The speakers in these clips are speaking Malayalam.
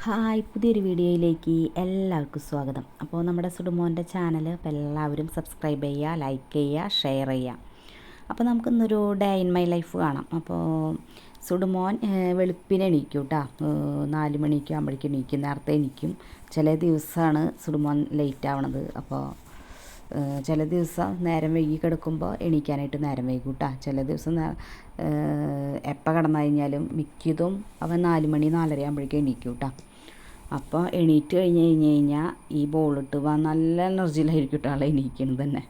ഹായ്, പുതിയൊരു വീഡിയോയിലേക്ക് എല്ലാവർക്കും സ്വാഗതം. അപ്പോൾ നമ്മുടെ സുഡുമോൻ്റെ ചാനൽ അപ്പോൾ എല്ലാവരും സബ്സ്ക്രൈബ് ചെയ്യുക, ലൈക്ക് ചെയ്യുക, ഷെയർ ചെയ്യുക. അപ്പോൾ നമുക്കിന്നൊരു ഡേ ഇൻ മൈ ലൈഫ് കാണാം. അപ്പോൾ സുഡുമോൻ വെളുപ്പിനെ എണീക്കും കേട്ടോ. 4 മണിക്ക് ആകുമ്പോഴേക്കും എണീക്കും, നേരത്തെ എണീക്കും. ചില ദിവസമാണ് സുഡുമോൻ ലേറ്റ് ആവണത്. അപ്പോൾ ചില ദിവസം നേരം വൈകി കിടക്കുമ്പോൾ എണീക്കാനായിട്ട് നേരം വൈകും കേട്ടോ. ചില ദിവസം എപ്പോൾ കിടന്നു കഴിഞ്ഞാലും മിക്കതും അവൻ 4 മണി 4:30 ആകുമ്പോഴേക്കും എണീക്കും കേട്ടോ. അപ്പോൾ എണീറ്റ് കഴിഞ്ഞാൽ ഈ ബോളിട്ട് നല്ല എനർജിയിലായിരിക്കും കേട്ടോ ആളെ എണീക്കുന്നത് തന്നെ.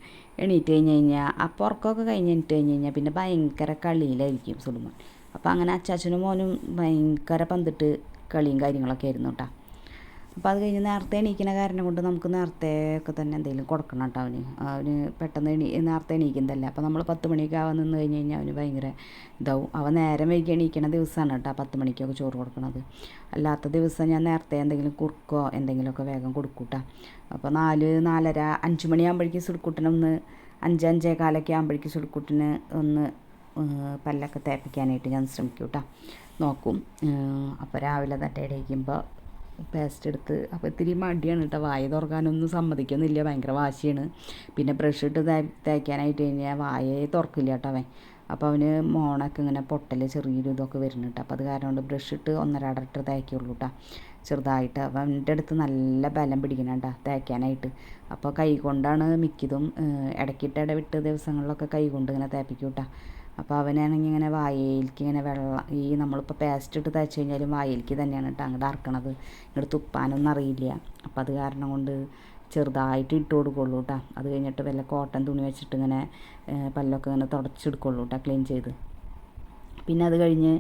എണീറ്റ് കഴിഞ്ഞാൽ അപ്പോൾ ഉറക്കമൊക്കെ കഴിഞ്ഞിട്ട് കഴിഞ്ഞാൽ പിന്നെ ഭയങ്കര കളിയിലായിരിക്കും സുഡുമോൻ. അപ്പോൾ അങ്ങനെ അച്ചാച്ചനും മോനും ഭയങ്കര പന്തിട്ട് കളിയും കാര്യങ്ങളൊക്കെ ആയിരുന്നു കേട്ടോ. അപ്പോൾ അത് കഴിഞ്ഞ് നേരത്തെ എണീക്കുന്ന കാരണം കൊണ്ട് നമുക്ക് നേരത്തെ ഒക്കെ തന്നെ എന്തെങ്കിലും കൊടുക്കണം കേട്ടോ. അവന് പെട്ടെന്ന് നേരത്തെ എണീക്കുന്നതല്ല. അപ്പോൾ നമ്മൾ 10 മണിയൊക്കെ ആവാൻ നിന്ന് കഴിഞ്ഞ് കഴിഞ്ഞാൽ അവന് ഭയങ്കര ഇതാവും. അവൻ നേരം വൈകി എണീക്കണ ദിവസമാണ് കേട്ടോ 10 മണിക്കൊക്കെ ചോറ് കൊടുക്കണത്. അല്ലാത്ത ദിവസം ഞാൻ നേരത്തെ എന്തെങ്കിലും കുറുക്കോ എന്തെങ്കിലുമൊക്കെ വേഗം കൊടുക്കും കേട്ടോ. അപ്പോൾ 4, 4:30, 5 മണിയാകുമ്പോഴേക്കും സുടുക്കുട്ടനൊന്ന് 5, 5:15 ആകുമ്പോഴേക്കും സുടുക്കുട്ടന് ഒന്ന് പല്ലൊക്കെ തേപ്പിക്കാനായിട്ട് ഞാൻ ശ്രമിക്കും കേട്ടോ, നോക്കും. അപ്പോൾ രാവിലെ തന്നെ എണീക്കുമ്പോൾ പേസ്റ്റ് എടുത്ത്, അപ്പോൾ ഇത്തിരി മടിയാണ് കേട്ടോ, വായ തുറക്കാനൊന്നും സമ്മതിക്കുന്നില്ല, ഭയങ്കര വാശിയാണ്. പിന്നെ ബ്രഷ് ഇട്ട് തേക്കാനായിട്ട് കഴിഞ്ഞാൽ വായയെ തുറക്കില്ല കേട്ടോ അവൻ. അപ്പോൾ അവന് മോണൊക്കെ ഇങ്ങനെ പൊട്ടൽ ചെറിയൊരു ഇതൊക്കെ വരുന്നുണ്ട്. അപ്പോൾ അത് കാരണം കൊണ്ട് ബ്രഷ് ഇട്ട് 1.5 ലിറ്റർ തേക്കുള്ളൂ കേട്ടോ, ചെറുതായിട്ട്. അപ്പോൾ അവൻ്റെ അടുത്ത് നല്ല ബലം പിടിക്കണം കേട്ടോ തേക്കാനായിട്ട്. അപ്പോൾ കൈ കൊണ്ടാണ് മിക്കതും, ഇടയ്ക്കിട്ട് ഇടവിട്ട് ദിവസങ്ങളിലൊക്കെ കൈ കൊണ്ട് ഇങ്ങനെ തേപ്പിക്കും കേട്ടോ. അപ്പോൾ അവനാണെങ്കിൽ ഇങ്ങനെ വായയിലേക്ക് ഇങ്ങനെ വെള്ളം, ഈ നമ്മളിപ്പോൾ പേസ്റ്റ് ഇട്ട് തേച്ച് കഴിഞ്ഞാലും വായയിലേക്ക് തന്നെയാണ് കേട്ടോ അങ്ങോട്ട് അറക്കണത്. ഇങ്ങോട്ട് തുപ്പാനൊന്നും അറിയില്ല. അപ്പോൾ അത് കാരണം കൊണ്ട് ചെറുതായിട്ട് ഇട്ട് കൊടുക്കുള്ളൂ കേട്ടോ. അത് കഴിഞ്ഞിട്ട് വല്ല കോട്ടൺ തുണി വെച്ചിട്ട് ഇങ്ങനെ പല്ലൊക്കെ ഇങ്ങനെ തുടച്ചെടുക്കുള്ളൂ കേട്ടോ, ക്ലീൻ ചെയ്ത്. പിന്നെ അത് കഴിഞ്ഞ്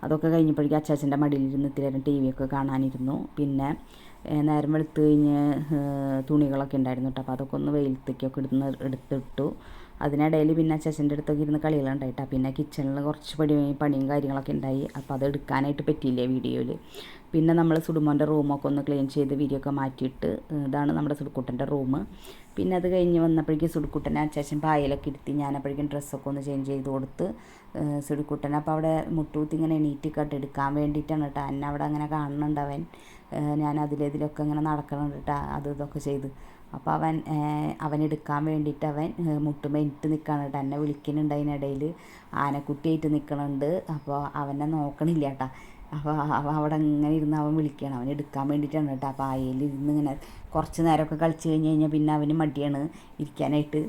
അതൊക്കെ കഴിഞ്ഞപ്പോഴേക്കും അച്ചാച്ചൻ്റെ മടിയിലിരുന്ന് ഇത്തിരി നേരം TV ഒക്കെ കാണാനിരുന്നു. പിന്നെ നേരം വെളുത്ത് കഴിഞ്ഞ് തുണികളൊക്കെ ഉണ്ടായിരുന്നു കേട്ടോ. അപ്പോൾ അതൊക്കെ ഒന്ന് വെയിലത്തേക്കൊക്കെ എടുത്തിട്ടു. അതിനിടയിൽ പിന്നെ അച്ചാച്ചൻ്റെ അടുത്തൊക്കെ ഇരുന്ന് കളികളുണ്ടായിട്ടാ. പിന്നെ കിച്ചണിൽ കുറച്ച് പണിയും കാര്യങ്ങളൊക്കെ ഉണ്ടായി. അപ്പോൾ അത് എടുക്കാനായിട്ട് പറ്റിയില്ല വീഡിയോയിൽ. പിന്നെ നമ്മൾ സുഡുമോൻ്റെ റൂമൊക്കെ ഒന്ന് ക്ലീൻ ചെയ്ത് വിരിയൊക്കെ മാറ്റിയിട്ട്, ഇതാണ് നമ്മുടെ സുടുക്കുട്ടൻ്റെ റൂം. പിന്നെ അത് കഴിഞ്ഞ് വന്നപ്പോഴേക്കും സുടുക്കുട്ടനെ അച്ചാച്ചൻ പായലൊക്കെ ഇരുത്തി, ഞാനപ്പോഴേക്കും ഡ്രസ്സൊക്കെ ഒന്ന് ചേഞ്ച് ചെയ്ത് കൊടുത്ത് സുടുക്കുട്ടനെ അപ്പോൾ അവിടെ മുട്ടൂത്തി ഇങ്ങനെ എണീറ്റ് എടുക്കാൻ വേണ്ടിയിട്ടാണ് കേട്ടോ. എന്നെ അവിടെ അങ്ങനെ കാണുന്നുണ്ട് അവൻ. ഞാൻ അതിലൊക്കെ ഇങ്ങനെ നടക്കണുണ്ട് കേട്ടോ, ഇതൊക്കെ ചെയ്ത്. അപ്പോൾ അവനെടുക്കാൻ വേണ്ടിയിട്ട് അവൻ മുട്ടുമേനിട്ട് നിൽക്കുകയാണ് കേട്ടോ. എന്നെ വിളിക്കുന്നുണ്ട്, അതിനിടയിൽ ആനക്കുട്ടിയായിട്ട് നിൽക്കണുണ്ട്. അപ്പോൾ അവനെ നോക്കണില്ല കേട്ടോ. അപ്പോൾ അവിടെ ഇങ്ങനെ ഇരുന്ന് അവൻ വിളിക്കുകയാണ്, അവൻ എടുക്കാൻ വേണ്ടിയിട്ടാണ് കേട്ടോ. അപ്പോൾ ഇരുന്ന് ഇങ്ങനെ കുറച്ച് നേരമൊക്കെ കളിച്ച് കഴിഞ്ഞാൽ പിന്നെ അവന് മടിയാണ് ഇരിക്കാനായിട്ട്.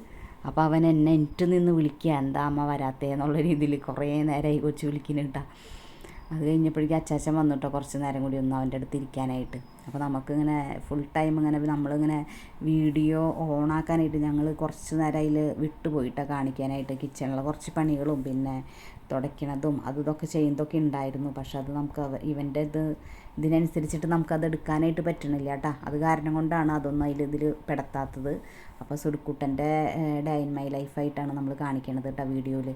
അപ്പോൾ അവൻ എനിക്ക് നിന്ന് വിളിക്കുക, എന്താ അമ്മ വരാത്തതെന്നുള്ള രീതിയിൽ കുറേ നേരമായി കൊച്ച് വിളിക്കുന്നു കേട്ടോ. അത് കഴിഞ്ഞപ്പോഴേക്കും അച്ചാച്ചൻ വന്നു കേട്ടോ, കുറച്ച് നേരം കൂടി ഒന്ന് അവൻ്റെ അടുത്ത് ഇരിക്കാനായിട്ട്. അപ്പോൾ നമുക്കിങ്ങനെ ഫുൾ ടൈം ഇങ്ങനെ നമ്മളിങ്ങനെ വീഡിയോ ഓണാക്കാനായിട്ട് ഞങ്ങൾ കുറച്ച് നേരം അതിൽ വിട്ടുപോയിട്ടാണ് കാണിക്കാനായിട്ട്. കിച്ചണിലെ കുറച്ച് പണികളും പിന്നെ തുടയ്ക്കണതും ഇതൊക്കെ ചെയ്യുന്നതൊക്കെ ഉണ്ടായിരുന്നു. പക്ഷെ അത് നമുക്ക് ഇവൻ്റെ ഇതിനനുസരിച്ചിട്ട് നമുക്കത് എടുക്കാനായിട്ട് പറ്റണില്ല കേട്ടോ. അത് കാരണം കൊണ്ടാണ് അതൊന്നും ഇതിൽ പെടുത്താത്തത്. അപ്പോൾ സുടുക്കുട്ടൻ്റെ ഡേ ഇൻ മൈ ലൈഫായിട്ടാണ് നമ്മൾ കാണിക്കണത് കേട്ടോ വീഡിയോയിൽ.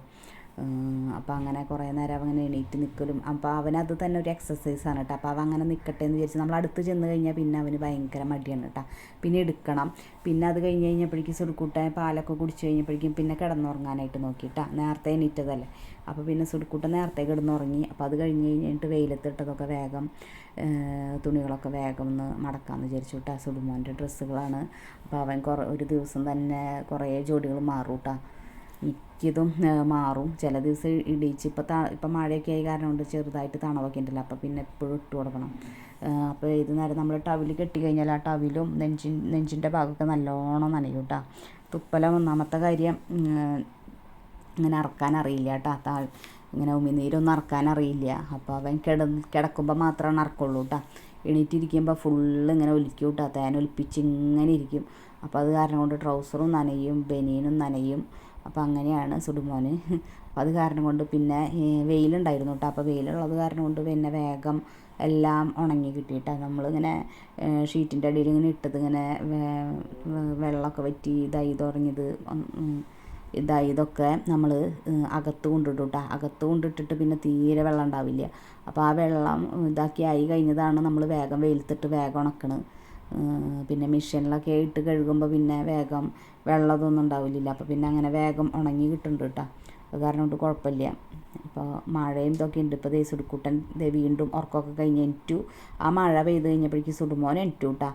അപ്പോൾ അങ്ങനെ കുറേ നേരം അങ്ങനെ എണീറ്റ് നിൽക്കലും, അപ്പോൾ അവനത് തന്നെ ഒരു എക്സസൈസാണ് കേട്ടോ. അപ്പോൾ അവൻ അങ്ങനെ നിൽക്കട്ടെ എന്ന് വിചാരിച്ച് നമ്മൾ അടുത്ത് ചെന്ന് കഴിഞ്ഞാൽ പിന്നെ അവന് ഭയങ്കര മടിയാണ് കേട്ടോ. പിന്നെ എടുക്കണം. പിന്നെ അത് കഴിഞ്ഞ് കഴിഞ്ഞപ്പോഴേക്കും സുടുക്കൂട്ടൻ പാലൊക്കെ കുടിച്ച് കഴിഞ്ഞപ്പോഴേക്കും പിന്നെ കിടന്നുറങ്ങാനായിട്ട് നോക്കിയിട്ടാ. നേരത്തെ എണീറ്റതല്ലേ. അപ്പോൾ പിന്നെ സുടുക്കൂട്ടൻ നേരത്തെ കിടന്നുറങ്ങി. അപ്പോൾ അത് കഴിഞ്ഞ് കഴിഞ്ഞിട്ട് വെയിലത്തിട്ടതൊക്കെ വേഗം തുണികളൊക്കെ വേഗം ഒന്ന് മടക്കാമെന്ന് വിചാരിച്ചു കേട്ടോ. സുടുമോൻ്റെ ഡ്രസ്സുകളാണ്. അപ്പോൾ അവൻ ഒരു ദിവസം തന്നെ കുറേ ജോഡികൾ മാറും കേട്ടോ. മിക്കതും മാറും. ചില ദിവസം ഇടിച്ച് ഇപ്പം മഴയൊക്കെ ആയി കാരണം കൊണ്ട് ചെറുതായിട്ട് തണവൊക്കെ ഉണ്ടല്ലോ. അപ്പോൾ പിന്നെ എപ്പോഴും ഇട്ട് കൊടുക്കണം. അപ്പോൾ ഇത് നേരം നമ്മൾ ടവിൽ കെട്ടി കഴിഞ്ഞാൽ ആ ടവിലും നെഞ്ചിൻ്റെ ഭാഗമൊക്കെ നല്ലോണം നനയും കേട്ടോ. തുപ്പല ഒന്നാമത്തെ കാര്യം, ഇങ്ങനെ അറക്കാൻ അറിയില്ല കേട്ടോ. ഇങ്ങനെ ഉമിനീരൊന്നും അറക്കാൻ അറിയില്ല. അപ്പോൾ അവൻ കിടക്കുമ്പോൾ മാത്രമാണ് അറക്കുള്ളൂ കേട്ടോ. എണീറ്റിരിക്കുമ്പോൾ ഫുള്ള് ഇങ്ങനെ ഒലിക്കും കേട്ടോ, തേനൊലിപ്പിച്ച് ഇങ്ങനെ ഇരിക്കും. അപ്പോൾ അത് കാരണം കൊണ്ട് ട്രൗസറും നനയും ബനിയനും നനയും. അപ്പോൾ അങ്ങനെയാണ് സുടുമോന്. അപ്പോൾ അത് കാരണം കൊണ്ട് പിന്നെ വെയിലുണ്ടായിരുന്നു കേട്ടോ. അപ്പോൾ വെയിലുള്ളത് കാരണം കൊണ്ട് പിന്നെ വേഗം എല്ലാം ഉണങ്ങി കിട്ടിയിട്ടാണ്. നമ്മളിങ്ങനെ ഷീറ്റിൻ്റെ അടിയിൽ ഇങ്ങനെ ഇട്ടത് ഇങ്ങനെ വെള്ളമൊക്കെ വറ്റി ഇതൊക്കെ നമ്മൾ അകത്ത് കൊണ്ടിടും കേട്ടോ. അകത്ത് കൊണ്ടിട്ടിട്ട് പിന്നെ തീരെ വെള്ളം ഉണ്ടാവില്ല. അപ്പോൾ ആ വെള്ളം ആയി കഴിഞ്ഞതാണ് നമ്മൾ വേഗം വെയിലത്തിട്ട് വേഗം ഉണക്കണ്. പിന്നെ മെഷീനിലൊക്കെ ഇട്ട് കഴുകുമ്പോൾ പിന്നെ വേഗം വെള്ളമൊന്നും ഉണ്ടാവില്ല. അപ്പോൾ പിന്നെ അങ്ങനെ വേഗം ഉണങ്ങി കിട്ടുന്നുണ്ട് കേട്ടോ. അത് കാരണം കൊണ്ട് കുഴപ്പമില്ല. ഇപ്പോൾ മഴയും ഇതൊക്കെ ഉണ്ട്. ഇപ്പോൾ സുടുക്കുട്ടൻ വീണ്ടും ഉറക്കമൊക്കെ കഴിഞ്ഞ് എണീറ്റു. ആ മഴ പെയ്ത് കഴിഞ്ഞപ്പോഴേക്കും സുടുമോൻ എണീറ്റു കേട്ടോ.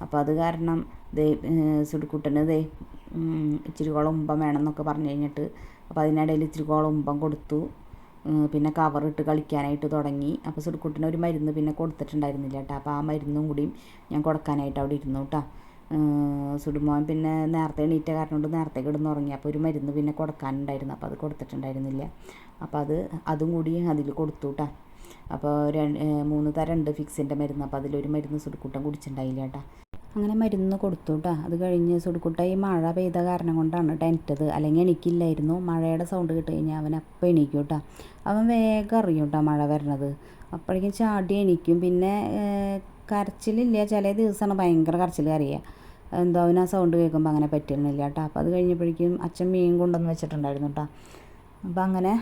അപ്പോൾ അത് കാരണം സുടുക്കുട്ടന് ഇച്ചിരി കോളം ഉമ്പം വേണമെന്നൊക്കെ പറഞ്ഞു കഴിഞ്ഞിട്ട് അപ്പോൾ അതിനിടയിൽ ഇച്ചിരി കോളം ഉമ്പം കൊടുത്തു. പിന്നെ കവറിട്ട് കളിക്കാനായിട്ട് തുടങ്ങി. അപ്പോൾ സുടുക്കുട്ടന് ഒരു മരുന്ന് പിന്നെ കൊടുത്തിട്ടുണ്ടായിരുന്നില്ല കേട്ടോ. അപ്പോൾ ആ മരുന്നും കൂടിയും ഞാൻ കൊടുക്കാനായിട്ട് അവിടെ ഇരുന്നു കേട്ടോ. സുടുമോൻ പിന്നെ നേരത്തെ എണീറ്റ കാരണം കൊണ്ട് നേരത്തെ കിടന്നുറങ്ങി. അപ്പോൾ ഒരു മരുന്ന് പിന്നെ കൊടുക്കാനുണ്ടായിരുന്നു. അപ്പോൾ അത് കൊടുത്തിട്ടുണ്ടായിരുന്നില്ല. അപ്പോൾ അതും കൂടി അതിൽ കൊടുത്തു കേട്ടോ. അപ്പോൾ 3 തരം ഉണ്ട് ഫിക്സിൻ്റെ മരുന്ന്. അപ്പോൾ അതിലൊരു മരുന്ന് സുടുക്കുട്ടൻ കുടിച്ചിട്ടുണ്ടായില്ല കേട്ടോ. അങ്ങനെ മരുന്ന് കൊടുത്തു കേട്ടോ. അത് കഴിഞ്ഞ് സുടുക്കുട്ട ഈ മഴ പെയ്ത കാരണം കൊണ്ടാണ് ടെൻറ്റത്, അല്ലെങ്കിൽ എണീക്കില്ലായിരുന്നു. മഴയുടെ സൗണ്ട് കേട്ട് കഴിഞ്ഞാൽ അവൻ അപ്പം എണീക്കും കേട്ടോ. അവൻ വേഗം അറിയും കേട്ടോ മഴ വരണത്. അപ്പോഴേക്കും ചാടി എണീക്കും. പിന്നെ കരച്ചിലില്ല, ചില ദിവസമാണ് ഭയങ്കര കരച്ചിൽ അറിയുക. എന്തോ അവന് ആ സൗണ്ട് കേൾക്കുമ്പോൾ അങ്ങനെ പറ്റുന്നില്ല കേട്ടോ. അപ്പോൾ അത് കഴിഞ്ഞപ്പോഴേക്കും അച്ഛൻ മീൻ കൊണ്ടുവന്ന് വെച്ചിട്ടുണ്ടായിരുന്നു കേട്ടോ. അപ്പോൾ അങ്ങനെ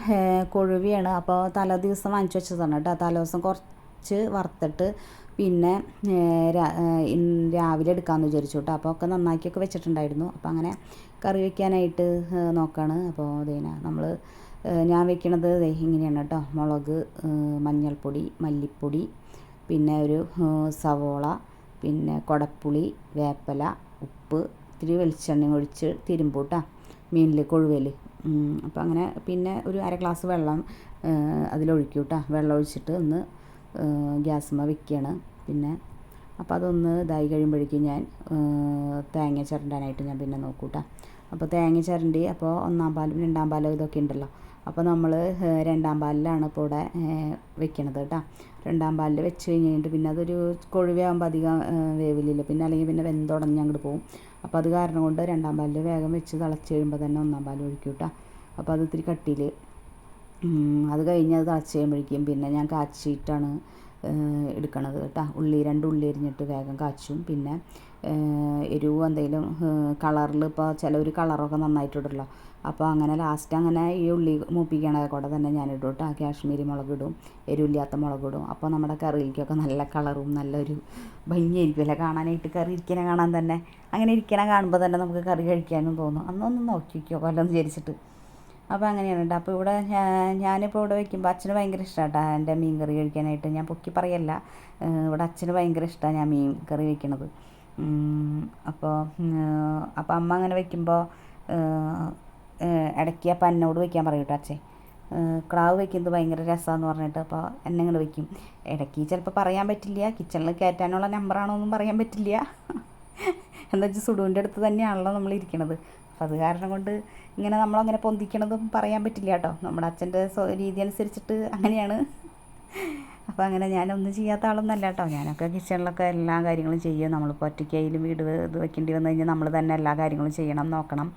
കൊഴുവിയാണ്. അപ്പോൾ തലേ ദിവസം വാങ്ങിച്ചു വെച്ചതാണ് കേട്ടോ. തലേ ദിവസം കുറച്ച് വറുത്തിട്ട് പിന്നെ രാവിലെ എടുക്കാമെന്ന് വിചാരിച്ചു കേട്ടോ. അപ്പോൾ ഒക്കെ നന്നാക്കിയൊക്കെ വെച്ചിട്ടുണ്ടായിരുന്നു. അപ്പോൾ അങ്ങനെ കറി വയ്ക്കാനായിട്ട് നോക്കുകയാണ്. അപ്പോൾ ഞാൻ വെക്കണത് ഇങ്ങനെയാണ് കേട്ടോ. മുളക്, മഞ്ഞൾപ്പൊടി, മല്ലിപ്പൊടി, പിന്നെ ഒരു സവോള, പിന്നെ കുടപ്പുളി, വേപ്പില, ഉപ്പ്, ഇത്തിരി വെളിച്ചെണ്ണ ഒഴിച്ച് തിരുമ്പും കേട്ടോ മീനിൽ, കൊഴുവയിൽ. അപ്പോൾ അങ്ങനെ പിന്നെ ഒരു 1/2 ഗ്ലാസ് വെള്ളം അതിലൊഴിക്കും കേട്ടോ. വെള്ളം ഒഴിച്ചിട്ട് ഒന്ന് ഗ്യാസുമ്മ വെക്കുകയാണ്. പിന്നെ അപ്പോൾ അതൊന്ന് ഇതായി കഴിയുമ്പോഴേക്കും ഞാൻ തേങ്ങ ചിരണ്ടാനായിട്ട് ഞാൻ പിന്നെ നോക്കും കേട്ടോ. അപ്പോൾ തേങ്ങ ചിരണ്ടി അപ്പോൾ 1-ാം പാലും 2-ാം പാലും ഇതൊക്കെ ഉണ്ടല്ലോ. അപ്പോൾ നമ്മൾ 2-ാം പാലിലാണ് ഇപ്പോൾ ഇവിടെ വെക്കണത് കേട്ടോ. 2-ാം പാലിൽ വെച്ച് കഴിഞ്ഞിട്ട് പിന്നെ അതൊരു കൊഴുവയാകുമ്പോൾ അധികം വേവിലില്ല. പിന്നെ അല്ലെങ്കിൽ പിന്നെ വെന്തുടഞ്ഞ് അങ്ങോട്ട് പോകും. അപ്പോൾ അത് കാരണം കൊണ്ട് 2-ാം പാലിൽ വേഗം വെച്ച് തിളച്ച് കഴിയുമ്പോൾ തന്നെ 1-ാം പാൽ ഒഴിക്കും കേട്ടോ. അപ്പോൾ അത് ഇത്തിരി കട്ടിയിൽ അത് കഴിഞ്ഞ് അത് തിളച്ച് കഴിയുമ്പോഴേക്കും പിന്നെ ഞാൻ കാച്ചിയിട്ടാണ് എടുക്കണത് കേട്ടോ. 2 ഉള്ളി അരിഞ്ഞിട്ട് വേഗം കാച്ചും. പിന്നെ എരിവ് എന്തെങ്കിലും കളറിൽ ഇപ്പോൾ ചിലവർ കളറൊക്കെ നന്നായിട്ടിടുമല്ലോ. അപ്പോൾ അങ്ങനെ ലാസ്റ്റ് അങ്ങനെ ഈ ഉള്ളി മൂപ്പിക്കണ കൂടെ തന്നെ ഞാനിടും കേട്ടോ. കാശ്മീരി മുളകിടും, എരിവില്ലാത്ത മുളകിടും. അപ്പോൾ നമ്മുടെ കറിയിലേക്കൊക്കെ നല്ല കളറും നല്ലൊരു ഭംഗിയായിരിക്കുമല്ലേ കാണാനായിട്ട്. കറി ഇരിക്കണ കാണാൻ തന്നെ, അങ്ങനെ ഇരിക്കണ കാണുമ്പോൾ തന്നെ നമുക്ക് കറി കഴിക്കാനും തോന്നും. അന്നൊന്ന് നോക്കി വയ്ക്കുമോ കൊല്ലം വിചാരിച്ചിട്ട്. അപ്പോൾ അങ്ങനെയാണ് കേട്ടോ. അപ്പോൾ ഇവിടെ ഞാനിപ്പോൾ ഇവിടെ വയ്ക്കുമ്പോൾ അച്ഛന് ഭയങ്കര ഇഷ്ടമാണ് കേട്ടോ എൻ്റെ മീൻ കറി കഴിക്കാനായിട്ട്. ഞാൻ പൊക്കി പറയല്ല, ഇവിടെ അച്ഛന് ഭയങ്കര ഇഷ്ടമാണ് ഞാൻ മീൻ കറി വയ്ക്കണത്. അപ്പോൾ അമ്മ അങ്ങനെ വയ്ക്കുമ്പോൾ ഇടയ്ക്ക് അപ്പം എന്നോട് വയ്ക്കാൻ പറയും കേട്ടോ അച്ഛൻ. ക്രാവ് വയ്ക്കുന്നത് ഭയങ്കര രസമാണെന്ന് പറഞ്ഞിട്ട് അപ്പോൾ എന്നെ ഇങ്ങനെ വയ്ക്കും. ഇടയ്ക്ക് ചിലപ്പോൾ പറയാൻ പറ്റില്ല, കിച്ചണിൽ കയറ്റാനുള്ള നമ്പറാണോ ഒന്നും പറയാൻ പറ്റില്ല. എന്താ വെച്ചാൽ സുഡുവിൻ്റെ അടുത്ത് തന്നെയാണല്ലോ നമ്മൾ ഇരിക്കണത്. അപ്പം അത് കാരണം കൊണ്ട് ഇങ്ങനെ നമ്മളങ്ങനെ പൊന്തിക്കണതും പറയാൻ പറ്റില്ല കേട്ടോ. നമ്മുടെ അച്ഛൻ്റെ രീതി അനുസരിച്ചിട്ട് അങ്ങനെയാണ്. അപ്പോൾ അങ്ങനെ ഞാനൊന്നും ചെയ്യാത്ത ആളൊന്നല്ല കേട്ടോ. ഞാനൊക്കെ കിച്ചണിലൊക്കെ എല്ലാ കാര്യങ്ങളും ചെയ്യും. നമ്മളിപ്പോൾ ഒറ്റയ്ക്കായാലും വീട് ഇത് വെക്കേണ്ടി വന്നു കഴിഞ്ഞാൽ നമ്മൾ തന്നെ എല്ലാ കാര്യങ്ങളും ചെയ്യണം, നോക്കണം.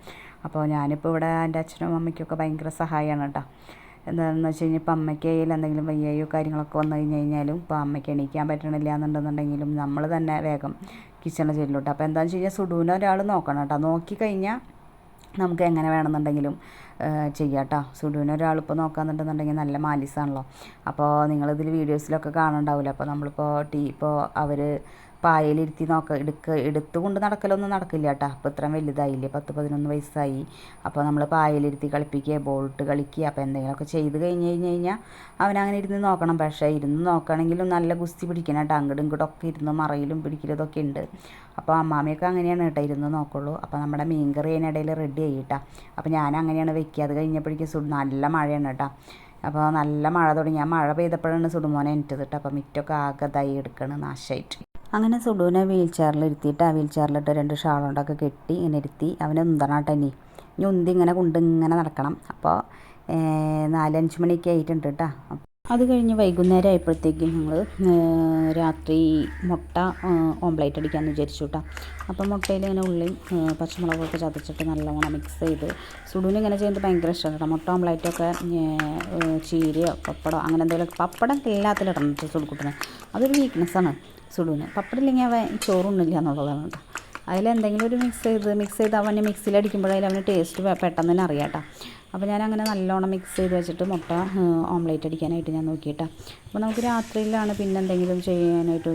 അപ്പോൾ ഞാനിപ്പോൾ ഇവിടെ എൻ്റെ അച്ഛനും അമ്മയ്ക്കൊക്കെ ഭയങ്കര സഹായമാണ് കേട്ടോ. എന്താണെന്ന് വെച്ച് കഴിഞ്ഞാൽ ഇപ്പോൾ അമ്മയ്ക്കായാലും എന്തെങ്കിലും വയ്യായോ കാര്യങ്ങളൊക്കെ വന്നു കഴിഞ്ഞാലും ഇപ്പോൾ അമ്മയ്ക്ക് എണീക്കാൻ പറ്റണില്ല എന്നുണ്ടെന്നുണ്ടെങ്കിലും നമ്മൾ തന്നെ വേഗം കിച്ചണിൽ ചെല്ലോട്ടോ. അപ്പോൾ എന്താണെന്ന് വെച്ച് കഴിഞ്ഞാൽ സുഡുവിനെ ഒരാൾ നോക്കണം കേട്ടോ. നോക്കിക്കഴിഞ്ഞാൽ നമുക്ക് എങ്ങനെ വേണമെന്നുണ്ടെങ്കിലും ചെയ്യാം കേട്ടോ. സുഡുവിനെ ഒരാളിപ്പോൾ നോക്കാമെന്നുണ്ടെന്നുണ്ടെങ്കിൽ നല്ല മാലിസാണല്ലോ. അപ്പോൾ നിങ്ങളിതിൽ വീഡിയോസിലൊക്കെ കാണുന്നുണ്ടാവില്ല. അപ്പോൾ നമ്മളിപ്പോൾ ഇപ്പോൾ അവർ പായലിരുത്തി എടുത്തുകൊണ്ട് നടക്കലൊന്നും നടക്കില്ല കേട്ടോ. അപ്പോൾ ഇത്രയും വലുതായില്ലേ, 10-11 വയസ്സായി. അപ്പോൾ നമ്മൾ പായലിരുത്തി കളിപ്പിക്കുക, ബോളിട്ട് കളിക്കുക. അപ്പോൾ എന്തെങ്കിലുമൊക്കെ ചെയ്ത് കഴിഞ്ഞാൽ അവനങ്ങനെ ഇരുന്ന് നോക്കണം. പക്ഷേ ഇരുന്ന് നോക്കുകയാണെങ്കിലും നല്ല ഗുസ്തി പിടിക്കണം കേട്ടോ. അങ്ങോട്ടും ഇങ്ങോട്ടൊക്കെ ഇരുന്ന് മറയിലും പിടിക്കലതൊക്കെ ഉണ്ട്. അപ്പോൾ അമ്മാമ്മയൊക്കെ അങ്ങനെയാണ് കേട്ടോ ഇരുന്ന് നോക്കുള്ളൂ. അപ്പോൾ നമ്മുടെ മീൻ കറി അതിനിടയിൽ റെഡി ആയി കേട്ടോ. അപ്പോൾ ഞാൻ അങ്ങനെയാണ് വെക്കുക. അത് കഴിഞ്ഞപ്പോഴേക്കും നല്ല മഴയാണ് കേട്ടോ. അപ്പോൾ നല്ല മഴ തുടങ്ങി. ഞാൻ മഴ പെയ്തപ്പോഴാണ് സുടുമോനെ എണീറ്റത് കേട്ടോ. അപ്പോൾ മിറ്റൊക്കെ ആകെ ഇതായി എടുക്കണം, നാശമായിട്ട്. അങ്ങനെ സുഡുവിനെ വീൽ ചെയറിൽ ഇരുത്തിയിട്ട് ആ വീൽ ചെയറിലിട്ട് 2 ഷാൾ കൊണ്ടൊക്കെ കെട്ടി ഇങ്ങനെ ഇരുത്തി അവനെ ഉന്തണാട്ടെ. ഇനി ഉന്തി ഇങ്ങനെ ഇങ്ങനെ നടക്കണം. അപ്പോൾ 4-5 മണിയൊക്കെ ആയിട്ടുണ്ട് കേട്ടോ. അത് കഴിഞ്ഞ് വൈകുന്നേരം ആയപ്പോഴത്തേക്കും ഞങ്ങൾ രാത്രി മുട്ട ഓംപ്ലേറ്റ് അടിക്കാമെന്ന് വിചാരിച്ചു കേട്ടോ. അപ്പോൾ മുട്ടയിൽ ഇങ്ങനെ ഉള്ളിയും പച്ചമുളകൊക്കെ ചതച്ചിട്ട് നല്ലോണം മിക്സ് ചെയ്ത് സുഡുവിന് ഇങ്ങനെ ചെയ്യുന്നത് ഭയങ്കര ഇഷ്ടമാണ് കേട്ടോ. മുട്ട ഓംപ്ലേറ്റൊക്കെ ചീരയോ പപ്പടമോ അങ്ങനെ എന്തെങ്കിലും, പപ്പടം എല്ലാത്തിലും ഇടണം സുഡുക്കുട്ടിന്. അതൊരു വീക്ക്നെസ്സാണ് സുഡുവിന്. പപ്പടം ഇല്ലെങ്കിൽ അവൻ ചോറുണ്ണില്ല എന്നുള്ളതാണ് കേട്ടോ. അതിലെന്തെങ്കിലും ഒരു മിക്സ് ചെയ്ത് അവന് മിക്സിയിലടിക്കുമ്പോഴതിൽ അവന് ടേസ്റ്റ് പെട്ടെന്ന് തന്നെ അറിയാം കേട്ടോ. അപ്പോൾ ഞാനങ്ങനെ നല്ലോണം മിക്സ് ചെയ്ത് വെച്ചിട്ട് മുട്ട ഓംലേറ്റ് അടിക്കാനായിട്ട് ഞാൻ നോക്കിയിട്ടാ. അപ്പോൾ നമുക്ക് രാത്രിയിലാണ് പിന്നെ എന്തെങ്കിലും ചെയ്യാനായിട്ട്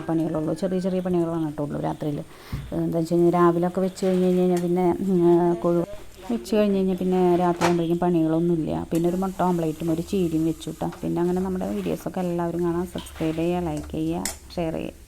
പണികളുള്ളൂ. ചെറിയ ചെറിയ പണികളാണ് കേട്ടോ ഉള്ളൂ രാത്രിയിൽ. എന്താ വെച്ച് കഴിഞ്ഞാൽ രാവിലെ ഒക്കെ വെച്ച് കഴിഞ്ഞ് കഴിഞ്ഞാൽ പിന്നെ വെച്ച് കഴിഞ്ഞ് കഴിഞ്ഞാൽ പിന്നെ രാത്രി ആകുമ്പോഴേക്കും പണികളൊന്നുമില്ല. പിന്നെ ഒരു മുട്ട ഓംപ്ലേറ്റും ഒരു ചീരയും വെച്ചു കേട്ടോ. പിന്നെ അങ്ങനെ നമ്മുടെ വീഡിയോസൊക്കെ എല്ലാവരും കാണാൻ സബ്സ്ക്രൈബ് ചെയ്യുക, ലൈക്ക് ചെയ്യുക, ഷെയർ ചെയ്യുക.